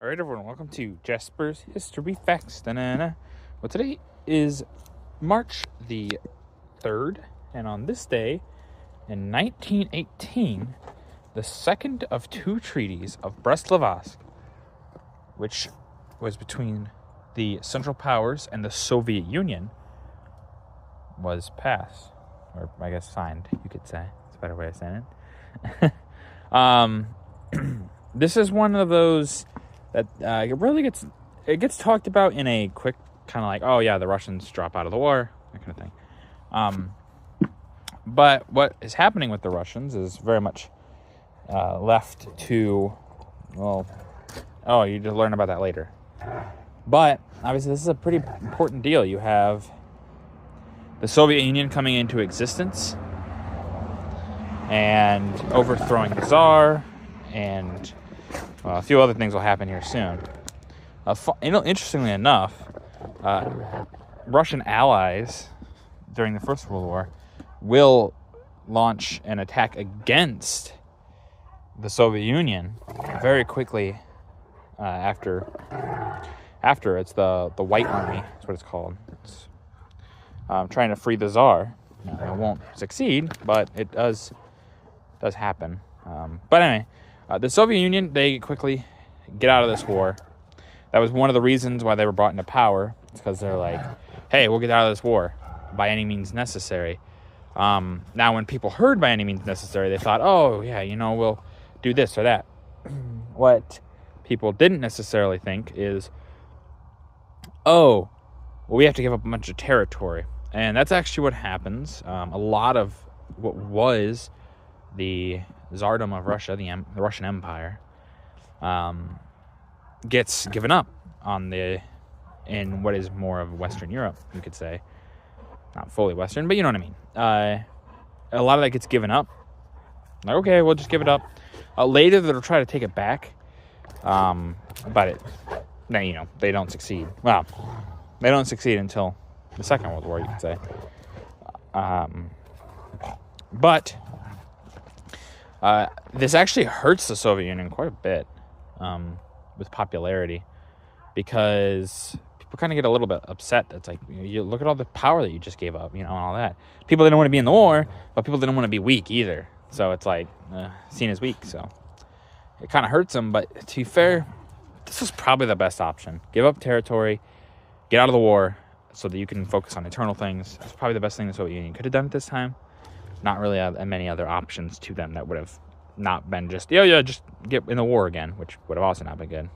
All right, everyone, welcome to Jasper's History Facts. Well, today is March the 3rd, and on this day in 1918, the second of two treaties of Brest-Litovsk, which was between the Central Powers and the Soviet Union, was passed, or I guess signed, you could say. It's a better way of saying it. This is one of those that it gets talked about in a quick kind of like, oh yeah, the Russians drop out of the war, that kind of thing. But what is happening with the Russians is very much left to, you just learn about that later. But obviously this is a pretty important deal. You have the Soviet Union coming into existence and overthrowing the Tsar, and a few other things will happen here soon. Interestingly enough, Russian allies during the First World War will launch an attack against the Soviet Union very quickly after it's the White Army. That's what it's called. It's trying to free the Tsar. It won't succeed, but it does happen. But anyway, the Soviet Union, they quickly get out of this war. That was one of the reasons why they were brought into power. It's because they're like, hey, we'll get out of this war by any means necessary. Now, when people heard by any means necessary, they thought, oh, yeah, we'll do this or that. What people didn't necessarily think is, we have to give up a bunch of territory. And that's actually what happens. A lot of what was the Tsardom of Russia, the Russian Empire, gets given up in what is more of Western Europe, you could say. Not fully Western, but you know what I mean. A lot of that gets given up. Like, okay, we'll just give it up. Later, they'll try to take it back, but they don't succeed. Well, they don't succeed until the Second World War, you could say. But this actually hurts the Soviet Union quite a bit with popularity, because people kind of get a little bit upset. It's like, you look at all the power that you just gave up, and all that. People didn't want to be in the war, but people didn't want to be weak either. So it's like seen as weak. So it kind of hurts them. But to be fair, this was probably the best option. Give up territory, get out of the war, so that you can focus on internal things. It's probably the best thing the Soviet Union could have done at this time. Not really many other options to them that would have not been just get in the war again, which would have also not been good.